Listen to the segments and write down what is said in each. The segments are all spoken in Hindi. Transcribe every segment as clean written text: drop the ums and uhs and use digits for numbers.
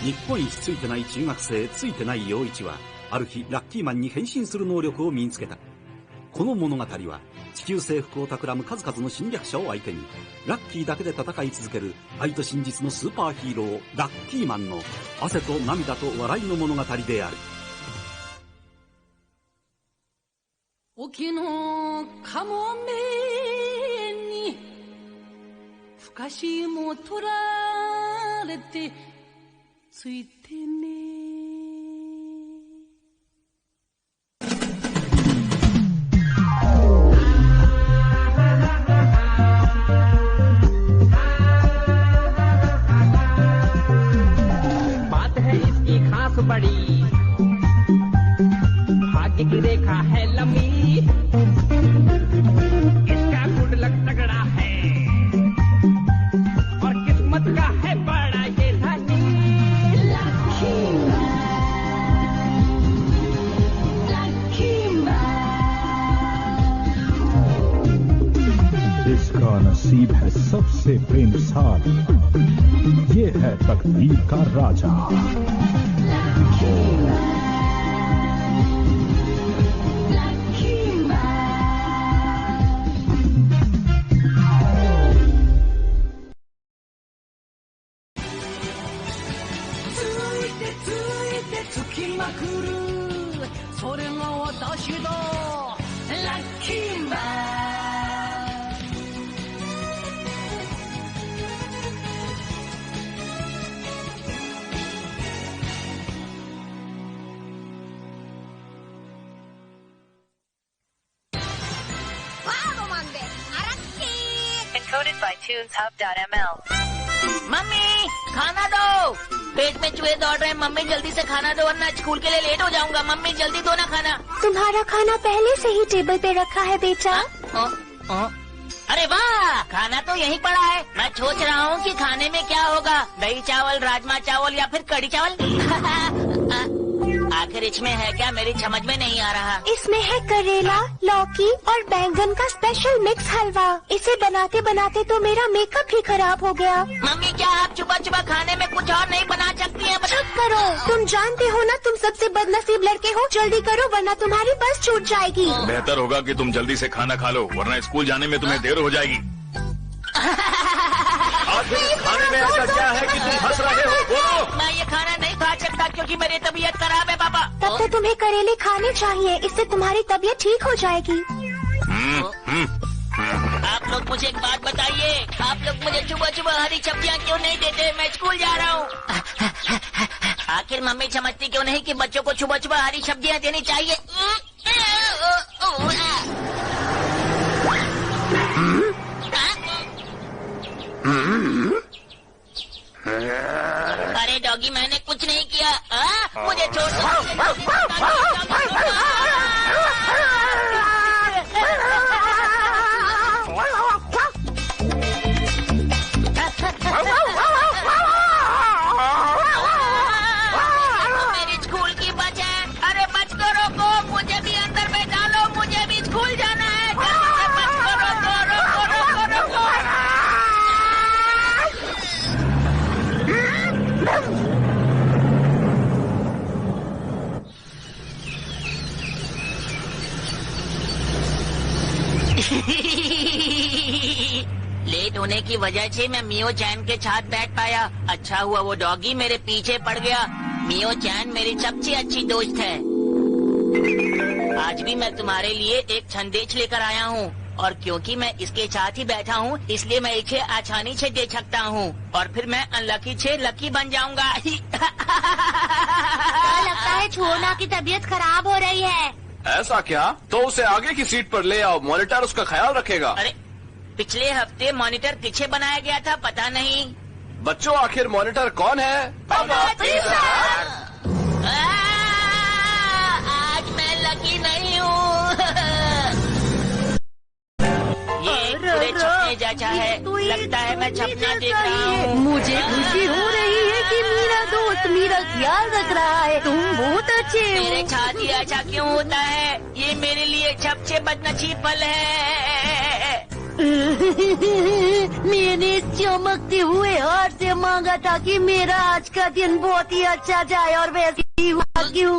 日本一ついてない中学生ついてない陽一はある日ラッキーマンに変身する能力を身につけた。この物語は地球征服を企む数々の侵略者を相手にラッキーだけで戦い続ける愛と真実のスーパーヒーローラッキーマンの汗と涙と笑いの物語である。沖のかもめにふかしも取られてついてね。बात है इसकी खास बड़ी भाग्य की रेखा है लंबी इसका गुड लक तगड़ा है और किस्मत का है बड़ा ये धनी। इसका नसीब है सबसे बेमिसाल, ये है तकदीर का राजा। Encoded by TunesHub.ml। मम्मी खाना दो, पेट में चूहे दौड़ रहे हैं। मम्मी जल्दी से खाना दो वरना स्कूल के लिए लेट हो जाऊंगा। मम्मी जल्दी दो ना खाना। तुम्हारा खाना पहले से ही टेबल पे रखा है बेटा। अरे वाह, खाना तो यहीं पड़ा है। मैं सोच रहा हूँ कि खाने में क्या होगा, दही चावल, राजमा चावल या फिर कढ़ी चावल। आखिर इसमें है क्या, मेरी समझ में नहीं आ रहा। इसमें है करेला, लौकी और बैंगन का स्पेशल मिक्स हलवा। इसे बनाते बनाते तो मेरा मेकअप ही खराब हो गया। मम्मी क्या आप सुबह सुबह खाने में कुछ और नहीं बना सकती हैं? चुप करो, तुम जानते हो ना तुम सबसे बदनसीब लड़के हो। जल्दी करो वरना तुम्हारी बस छूट जाएगी। बेहतर होगा कि तुम जल्दी से खाना खा लो वरना स्कूल जाने में तुम्हें देर हो जाएगी। आखिर खाने में ऐसा क्या है कि तुम हंस रहे हो? बोलो। मैं ये खाना नहीं खा सकता क्योंकि मेरी तबीयत खराब है पापा। तब तो तुम्हें करेले खाने चाहिए, इससे तुम्हारी तबीयत ठीक हो जाएगी। आप लोग मुझे एक बात बताइए, आप लोग मुझे सुबह सुबह हरी सब्जियाँ क्यों नहीं देते? मैं स्कूल जा रहा हूँ। आखिर मम्मी समझती क्यों नहीं कि बच्चों को सुबह सुबह हरी सब्जियाँ देनी चाहिए? अरे डॉगी मैंने कुछ नहीं किया। मुझे छोड़ दो। मेरी स्कूल की बस है। अरे बच को रोको, मुझे भी अंदर बैठा लो, मुझे भी स्कूल जाना है। जल्दी से बच को रोको, रोको, रोको, रोको। लेट होने की वजह से मैं मियो चैन के साथ बैठ पाया। अच्छा हुआ वो डॉगी मेरे पीछे पड़ गया। मियो चैन मेरी सबसे अच्छी दोस्त है। आज भी मैं तुम्हारे लिए एक संदेश लेकर आया हूँ और क्योंकि मैं इसके साथ ही बैठा हूँ इसलिए मैं इसे आसानी से दे सकता हूँ और फिर मैं अनलकी से लकी बन जाऊंगा। लगता है छोना की तबीयत खराब हो रही है। ऐसा क्या? तो उसे आगे की सीट पर ले आओ, मॉनिटर उसका ख्याल रखेगा। अरे पिछले हफ्ते मॉनिटर पीछे बनाया गया था, पता नहीं। बच्चों आखिर मॉनिटर कौन है? आज मैं लकी नहीं हूँ। ये पूरे सपने जैसा है, लगता है मैं सपना देख रहा हूँ। मुझे खुशी हो रही है कि मेरा दोस्त मेरा ख्याल रख रहा है। तुम बहुत अच्छे हो। मेरे साथ ही ऐसा क्यों होता है? ये मेरे लिए सबसे बदनसीब पल है। मैंने चमकते हुए हाथ से मांगा था कि मेरा आज का दिन बहुत ही अच्छा जाए और वैसे ही हुआ क्यों?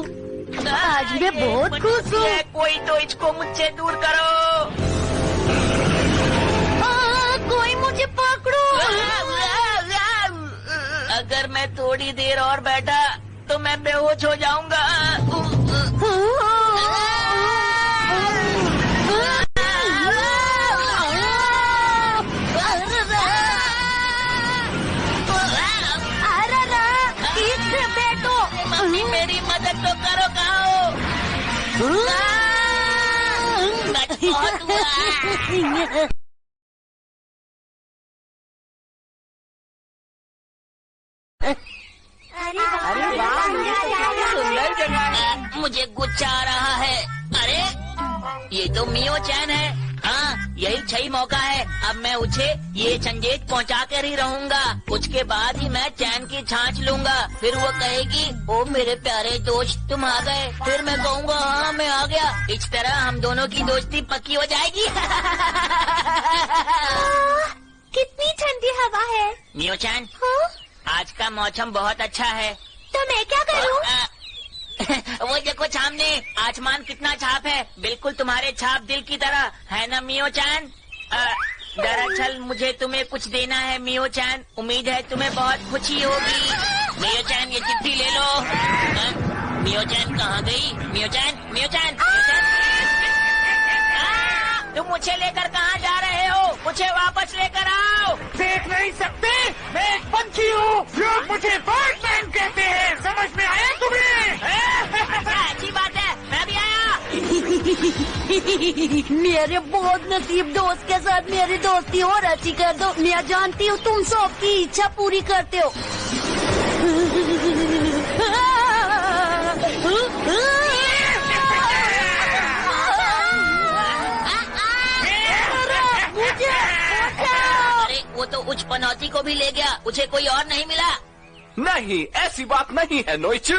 आज मैं बहुत खुश हूँ। कोई तो इसको मुझसे दूर करो। कोई मुझे पकड़ो। अगर मैं थोड़ी देर और बैठा तो मैं बेहोश हो जाऊंगा। मम्मी मेरी मदद तो करो कहो। बहुत हुआ। अरे वाह, सुंदर जगह है। मुझे गुस्सा आ रहा है। अरे ये तो मियो चैन है। हाँ, यही सही मौका है। अब मैं उसे ये संदेश पहुँचा कर ही रहूँगा। उसके बाद ही मैं चैन की छाछ लूँगा। फिर वो कहेगी, ओ मेरे प्यारे दोस्त तुम आ गए। फिर मैं कहूँगा, हाँ मैं आ गया। इस तरह हम दोनों की दोस्ती पक्की हो जाएगी। कितनी ठंडी हवा है। मियो चैन, आज का मौसम बहुत अच्छा है। तो मैं क्या करूँ? वो देखो सामने आसमान कितना साफ है। बिल्कुल तुम्हारे छाप दिल की तरह है ना मियो चैन। दरअसल मुझे तुम्हें कुछ देना है मियो चैन। उम्मीद है तुम्हें बहुत खुशी होगी। मियो चैन ये चिट्ठी ले लो। मियो चैन कहाँ गई? मियो चैन, मियो चैन, मियो चैन। तुम मुझे लेकर कहाँ जा रहे हो? मुझे वापस लेकर आओ। देख नहीं सकते, मैं एक पंछी हूँ। लोग मुझे बर्डमैन कहते हैं। समझ में आया तुम्हें? अच्छी बात है, मैं भी आया। मेरे बहुत नसीब दोस्त के साथ मेरी दोस्ती और अच्छी कर दो। मैं जानती हूँ तुम सबकी इच्छा पूरी करते हो। अरे वो तो उच्च पनौती को भी ले गया। उसे कोई और नहीं मिला। नहीं, ऐसी बात नहीं है नोइचू।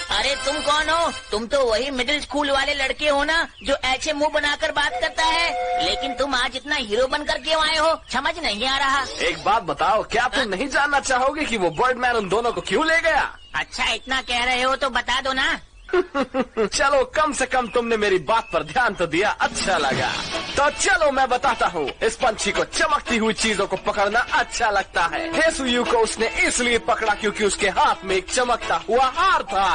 अरे तुम कौन हो? तुम तो वही मिडिल स्कूल वाले लड़के हो ना, जो ऐसे मुंह बनाकर बात करता है। लेकिन तुम आज इतना हीरो बनकर क्यों आए हो? समझ नहीं आ रहा। एक बात बताओ, क्या तुम नहीं जानना चाहोगे कि वो बर्डमैन उन दोनों को क्यों ले गया? अच्छा इतना कह रहे हो तो बता दो ना। चलो कम से कम तुमने मेरी बात पर ध्यान तो दिया, अच्छा लगा। तो चलो मैं बताता हूँ। इस पंछी को चमकती हुई चीजों को पकड़ना अच्छा लगता है। हेसुयू को उसने इसलिए पकड़ा क्योंकि उसके हाथ में एक चमकता हुआ हार था।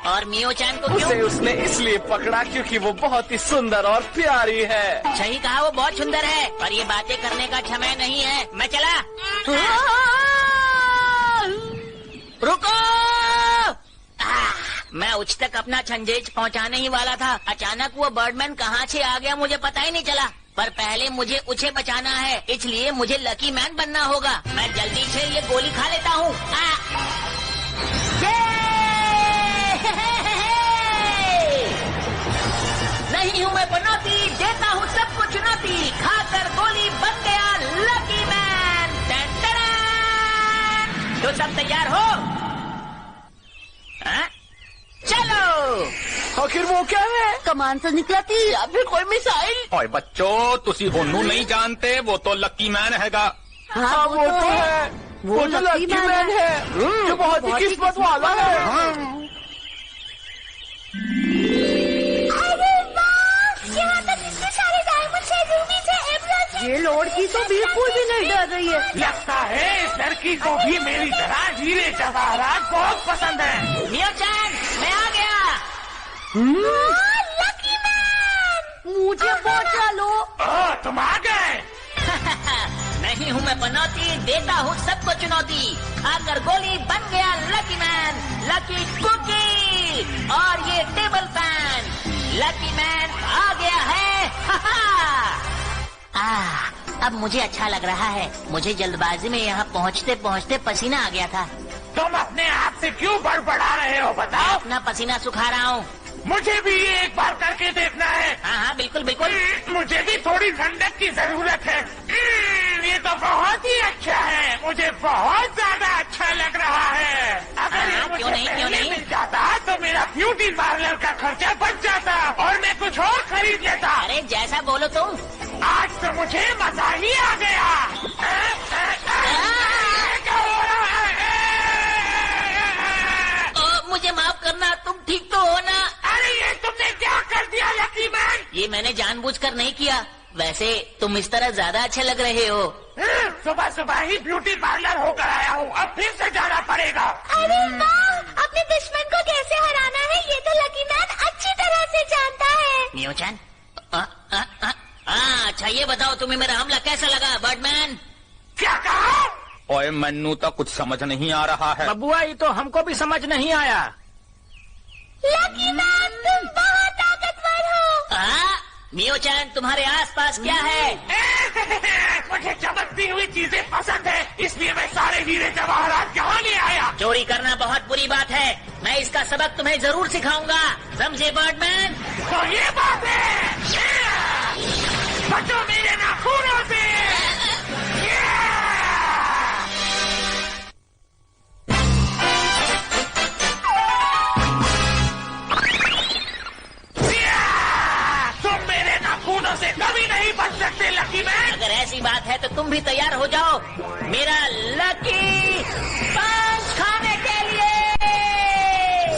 और मियो चैन को क्यों? उसे उसने इसलिए पकड़ा क्योंकि वो बहुत ही सुंदर और प्यारी है। सही कहा, वो बहुत सुंदर है। पर ये बातें करने का समय नहीं है। मैं चला। रुको! मैं उच्च तक अपना संदेश पहुंचाने ही वाला था। अचानक वो बर्डमैन कहाँ से आ गया मुझे पता ही नहीं चला। पर पहले मुझे उसे बचाना है, इसलिए मुझे लकी मैन बनना होगा। मैं जल्दी से ये गोली खा लेता हूँ। नहीं हूँ मैं पनौती, देता हूँ सबको चुनौती। खाकर गोली बन गया लकी मैन। तो सब तैयार हो? चलो। आखिर वो क्या है? कमान से निकला थी या फिर कोई मिसाइल? ओए बच्चों, तुसी होनू नहीं जानते, वो तो लकी मैन हैगा। हाँ वो तो है। वो तो लकी मैन है जो बहुत ही किस्मत वाला है। अरे वाह, यहाँ तक इतने सारे डायमंड्स हैं, रूबीज हैं, एमराल्ड्स हैं। ये लड़की तो बिल्कुल भी नहीं डर रही है। लगता है इस लड़की को भी मेरी तरह हीरे जवाहरात बहुत पसंद है। मियो चैन, मैं आ गया। लकी मैन, मुझे बचा लो। तुम आ गए। नहीं हूँ मैं पनौती, देता हूँ सबको चुनौती। आकर गोली बन गया लकी मैन, लकी कुकी। और ये टेबल फैन, लकी मैन आ गया है। अब मुझे अच्छा लग रहा है। मुझे जल्दबाजी में यहाँ पहुँचते पहुँचते पसीना आ गया था। तुम अपने आप से क्यों बड़बड़ा रहे हो बताओ? अपना पसीना सुखा रहा हूँ। मुझे भी ये एक बार करके देखना है। हाँ हाँ बिल्कुल बिल्कुल। मुझे भी थोड़ी ठंडक की जरूरत है। ये तो बहुत ही अच्छा है, मुझे बहुत ज्यादा अच्छा लग रहा है। अगर ये क्यों नहीं मिल जाता तो मेरा ब्यूटी पार्लर का खर्चा बच जाता और मैं कुछ और खरीद लेता। अरे जैसा बोलो तुम। आज तो मुझे मजा ही आ गया। क्या हो रहा है? मुझे माफ करना, तुम ठीक तो हो ना? अरे ये तुमने क्या कर दिया लकी मैन? ये मैंने जानबूझकर नहीं किया। वैसे तुम इस तरह ज्यादा अच्छे लग रहे हो। सुबह सुबह ही ब्यूटी पार्लर होकर आया हूँ, अब फिर से जाना पड़ेगा। अरे वाह, अपने दुश्मन को कैसे हराना है ये तो लकी मैन अच्छी तरह से जानता है। मियो-चैन, अच्छा ये बताओ तुम्हें मेरा हमला कैसा लगा बर्डमैन? क्या कहा? ओए मन्नू तो कुछ समझ नहीं आ रहा है। बबुआ ये तो हमको भी समझ नहीं आया। लकी मैन तुम बहुत ताकतवर हो। मियो-चैन तुम्हारे आसपास क्या है? मुझे चमकती हुई चीजें पसंद है, इसलिए मैं सारे हीरे जवाहरात यहाँ ले आया। चोरी करना बहुत बुरी बात है, मैं इसका सबक तुम्हें जरूर सिखाऊंगा, समझे बर्डमैन? तो ये बात है, बचो मेरे नाखूनों से। से कभी नहीं बच सकते लकी मैन। अगर ऐसी बात है तो तुम भी तैयार हो जाओ मेरा लकी पंच खाने के लिए।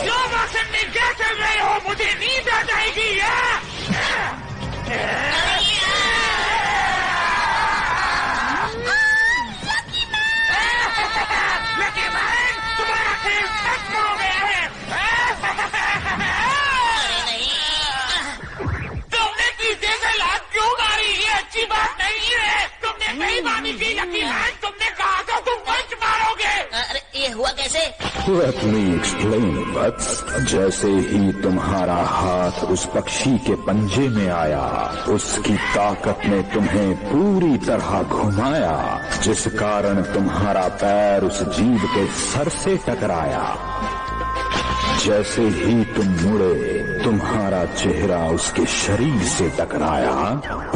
स्लो मोशन में क्या चल रहे हो? मुझे नींद आ जाएगी। लकी मैन तुम्हारा खेल खत्म हो गया है। क्यों मारी? ये अच्छी बात नहीं है। तुमने सही मानी की लकी मैन, तुमने कहा था तुम पंच मारोगे। अरे ये हुआ कैसे? Let me explain, बट्स। जैसे ही तुम्हारा हाथ उस पक्षी के पंजे में आया, उसकी ताकत ने तुम्हें पूरी तरह घुमाया, जिस कारण तुम्हारा पैर उस जीव के सर से टकराया। जैसे ही तुम मुड़े, तुम्हारा चेहरा उसके शरीर से टकराया।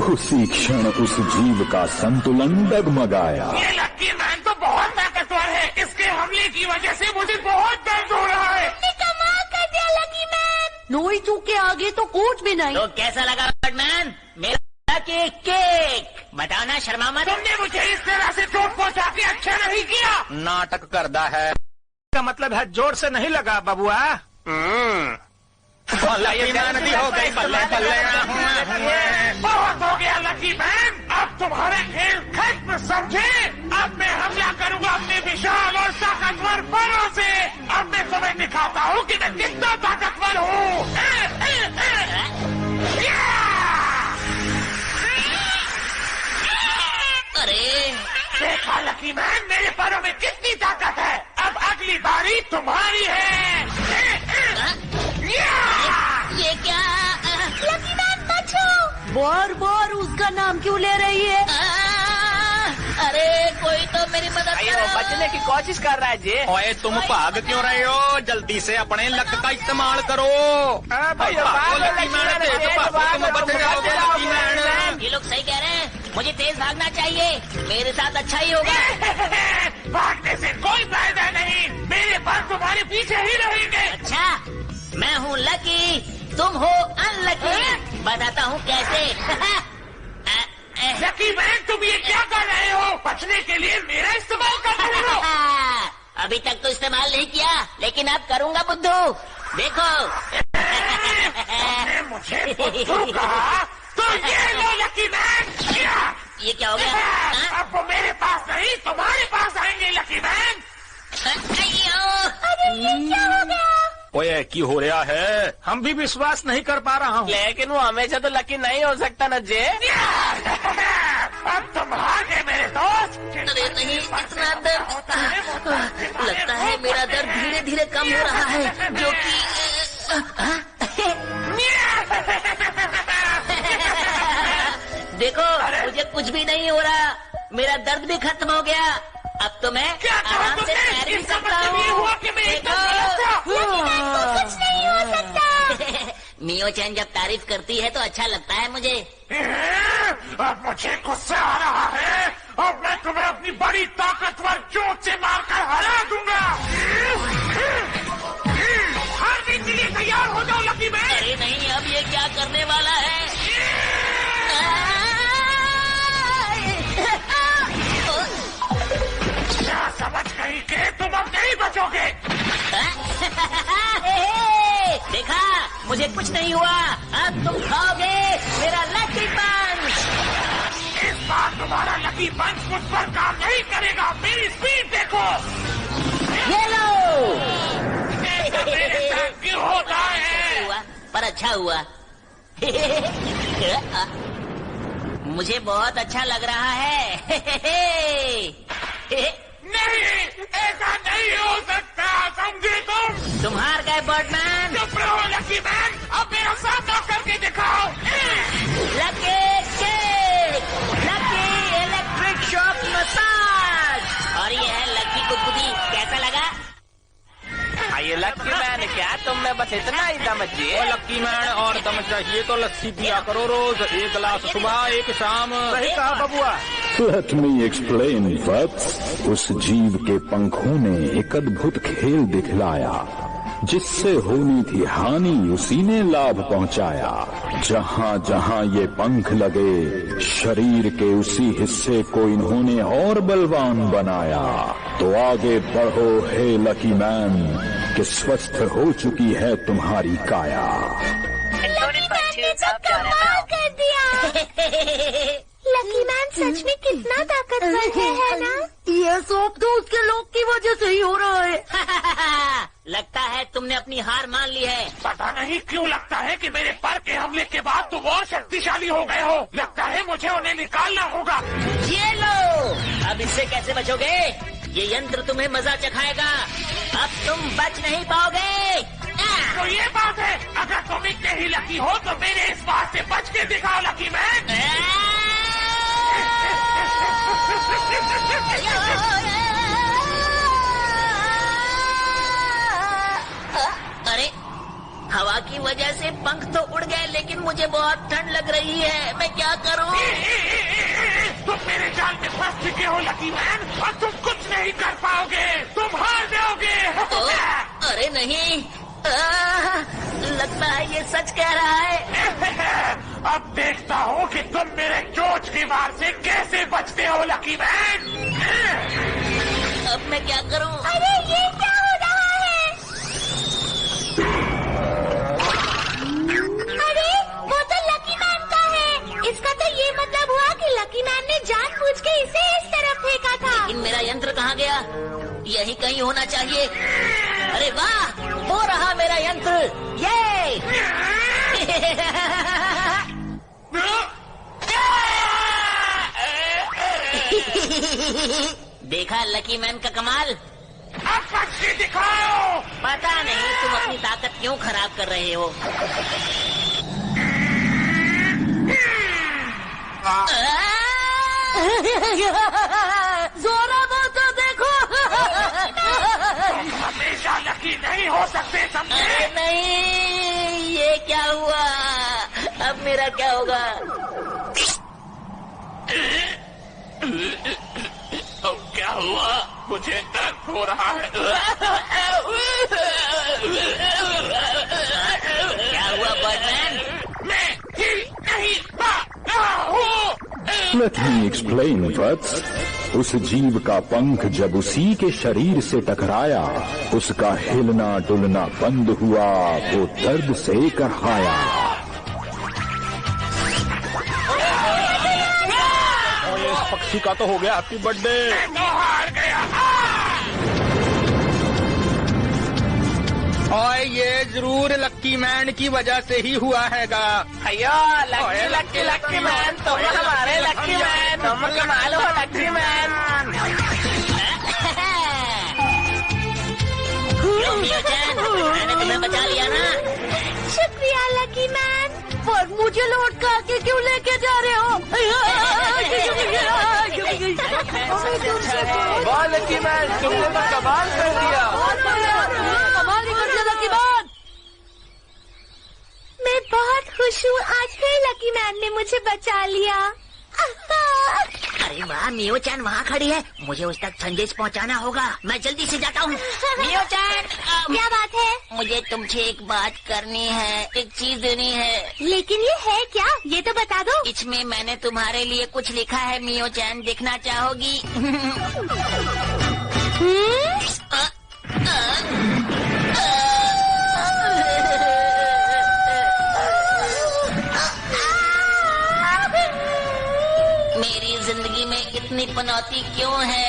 उसी क्षण उस जीव का संतुलन डगमगाया। ये लकी मैन तो बहुत ताकतवर है, इसके हमले की वजह से मुझे बहुत दर्द हो रहा है। कमाल कर दिया लकी मैन। नोई चूक के आगे तो कुछ भी नहीं। तो कैसा लगा बर्डमैन मेरा केक? बताओ ना, शर्मा मत। तुमने मुझे इस तरह से चोट पहुंचा के अच्छा नहीं किया। नाटक करता है। का मतलब है जोर से नहीं लगा बबुआ। लकी मैन भी हो गई, बल्ले बल्ले। बहुत हो गया लकी मैन, अब तुम्हारे खेल खत्म, समझे? अब मैं हमला करूंगा अपने विशाल और ताकतवर बलों से। अब मैं तुम्हें दिखाता हूँ कि मैं कितना ताकतवर हूँ। अरे देखा लकी मैन, मेरे पैरों में कितनी ताकत है। अब अगली बारी तुम्हारी है। ये क्या? लकी मैन बचो। बार बार उसका नाम क्यों ले रही है? अरे कोई तो मेरी मदद करो। बचने की कोशिश कर रहा है जी। ओए तुम भाग क्यों रहे हो? जल्दी से अपने लक का इस्तेमाल करो। लकी मैन तेज भागो, तुम बच जाओगे लकी मैन। ये लोग सही कह रहे हैं, मुझे तेज भागना चाहिए, मेरे साथ अच्छा ही होगा। भागने से कोई फायदा नहीं, मेरे पास तुम्हारे पीछे ही रहेंगे। अच्छा, मैं हूँ लकी, तुम हो अनलकी। बताता हूँ कैसे। लकी मैन तुम ये क्या कर रहे हो? बचने के लिए मेरा इस्तेमाल कर रहे हो। अभी तक तो इस्तेमाल नहीं किया, लेकिन अब करूँगा बुद्धू, देखो। तुमने मुझे बुद्धू कहा? तो ये लो लकी मैन। ये क्या हो गया? अब वो मेरे पास नहीं, तुम्हारे पास आएंगे लकी मैन। अरे ये क्या हो गया? ओए की हो रहा है? हम भी विश्वास नहीं कर पा रहा हूँ। लेकिन वो हमेशा तो लकी नहीं हो सकता न जे। अब तुम भागे मेरे दोस्त। अरे नहीं, इतना दर्द। लगता है मेरा दर्द धीरे धीरे कम हो रहा है, जो कि देखो मुझे कुछ भी नहीं हो रहा, मेरा दर्द भी खत्म हो गया। अब तो मैं आराम से तैर भी सकता हूँ। कुछ नहीं हो सकता। मियो-चैन जब तारीफ करती है तो अच्छा लगता है मुझे। अब मुझे गुस्सा आ रहा है, अब मैं तुम्हें अपनी बड़ी ताकतवर चोट से मारकर हरा दूंगा। वाला है। क्या समझ गई कि तुम अब नहीं बचोगे? देखा, मुझे कुछ नहीं हुआ। अब तुम खाओगे मेरा लकी पंच। इस बार तुम्हारा लकी पंच मुझ पर काम नहीं करेगा। मेरी स्पीड देखो। ये लो। मेरे साथ क्यों होता है? पर अच्छा हुआ। मुझे बहुत अच्छा लग रहा है। नहीं, ऐसा नहीं हो सकता, समझे तुम? तुम हार गए बर्डमैन। चुप रहो लकी मैन, अब मेरा सामना करके दिखाओ। Lucky cake, lucky electric shock massage, और ये है लकी गुदगुदी। कैसा लगा? ये लक्की मैन क्या तुम में बस इतना ही दम चाहिए? लक्की मैन और दम चाहिए तो लस्सी पिया करो रोज, 1 गिलास सुबह 1 शाम। सही कहा बबुआ। Let me explain वत्स। उस जीव के पंखों ने एक अद्भुत खेल दिखलाया। जिससे होनी थी हानि उसी ने लाभ पहुंचाया। जहां जहां ये पंख लगे शरीर के उसी हिस्से को इन्होंने और बलवान बनाया। तो आगे बढ़ो हे लकी मैन कि स्वस्थ हो चुकी है तुम्हारी काया। कर दिया। लकी मैन सच में कितना ताकतवर है ना? ये सब तो उसके लोग की वजह से ही हो रहा है। लगता है तुमने अपनी हार मान ली है। पता नहीं क्यों लगता है कि मेरे पर के हमले के बाद तुम और शक्तिशाली हो गए हो। लगता है मुझे उन्हें निकालना होगा। ये लो। अब इससे कैसे बचोगे? ये यंत्र तुम्हें मजा चखाएगा। अब तुम बच नहीं पाओगे। तो ये बात है, अगर तुम इतने ही लकी हो तो मेरे इस बात से बच के दिखाओ लकी मैन। अरे, हवा की वजह से पंख तो उड़ गए, लेकिन मुझे बहुत ठंड लग रही है। मैं क्या करूं? तुम मेरे जाल में फंस चुके हो लकी मैन, और तुम कुछ नहीं कर पाओगे। तुम हार जाओगे। अरे नहीं, लगता है ये सच कह रहा है। अब देखता हूँ कि तुम मेरे चोंच की वार से कैसे बचते हो लकी मैन। अब मैं क्या करूं? अरे ये क्या हो रहा है? अरे वो तो लकी मैन का है। इसका तो ये मतलब हुआ कि लकी मैन ने जानबूझ के इसे इस तरफ फेंका था। लेकिन मेरा यंत्र कहाँ गया? यही कहीं होना चाहिए। अरे वाह, हो रहा मेरा यंत्र। ये देखा लकी मैन का कमाल। अब बच के दिखाओ। पता नहीं तुम अपनी ताकत क्यों खराब कर रहे हो। जोरा तो देखो। हमेशा लकी नहीं हो सकते, समझे? नहीं, ये क्या हुआ? अब मेरा क्या होगा? अब क्या हुआ? मुझे दर्द हो रहा है। क्या हुआ बर्डमैन? मैं हिल नहीं पा रहा हूँ। Let me explain वत्स। उस जीव का पंख जब उसी के शरीर से टकराया उसका हिलना डुलना बंद हुआ। वो दर्द से करहाया। पक्षी का तो हो गया हैप्पी बर्थडे। हार गया। और ये जरूर लक्की मैन की वजह से ही हुआ हैगा। अयो लक्की लक्की लक्की मैन, तुम हमारे लक्की मैन, तुम कमाल हो लक्की मैन। मैंने तुम्हें बचा लिया ना। शुक्रिया लकी मैन। पर मुझे लौट के क्यों लेके जा रहे हो? वाह लकी मैन, तुमने तो कमाल कर दिया। कमाल ही कर दिया लकी मैन। मैं बहुत खुश हूँ, आज फिर लकी मैन ने मुझे बचा लिया। अरे वाह, मियो चैन वहाँ खड़ी है। मुझे उस तक संदेश पहुँचाना होगा। मैं जल्दी से जाता हूँ। मियो चैन, क्या बात है? मुझे तुमसे एक बात करनी है, एक चीज देनी है। लेकिन ये है क्या? ये तो बता दो। इसमें मैंने तुम्हारे लिए कुछ लिखा है मियो चैन, देखना चाहोगी? मेरी जिंदगी में इतनी पनौती क्यों है?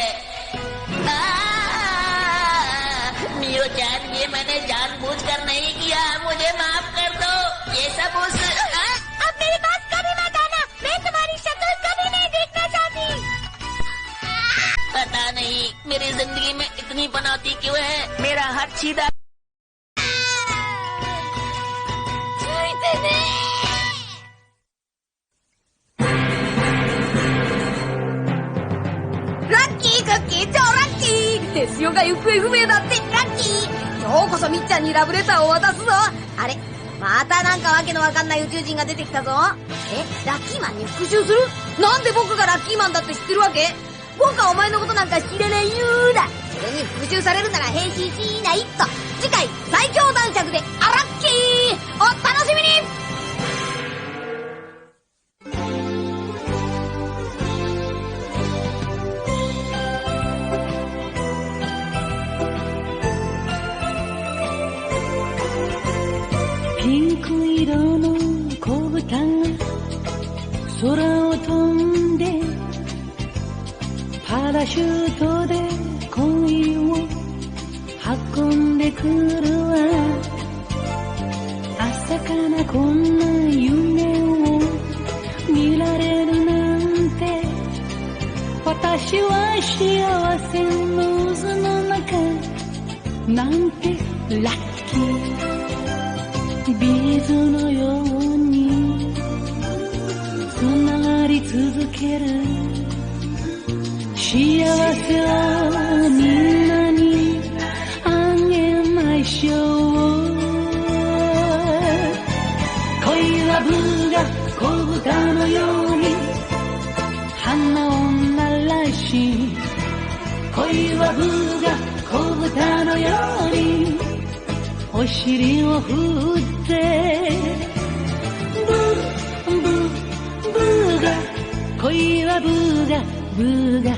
मियो चैन, ये मैंने जानबूझकर नहीं किया, मुझे माफ कर दो। ये सब उस अब मेरे पास कभी मत आना, मैं तुम्हारी शक्ल कभी नहीं देखना चाहती। पता नहीं मेरी जिंदगी में इतनी पनौती क्यों है। मेरा हाथ सीधाテスヨが行方不明だって。ラッキー、今日こそみっちゃんにラブレターを渡すぞ。あれ、またなんかわけのわかんない宇宙人が出てきたぞ。ラッキーマンに復讐する？なんで僕がラッキーマンだって知ってるわけ？僕はお前のことなんか知らないよーだ。それに復讐されるなら変身しないと。次回最強男爵でアラッキー、お楽しみに。ピンク色の子豚が空を飛んでパラシュートで恋を運んでくるわ。朝からこんな夢を見られるなんて、私は幸せの渦の中なんてラッキー。ビーズのようにつながり続ける幸せをみんなにあげましょう。恋はブが子豚のように花を鳴らし、恋はブが子豚のようにお尻を振ってブーブーが恋はブーがブーが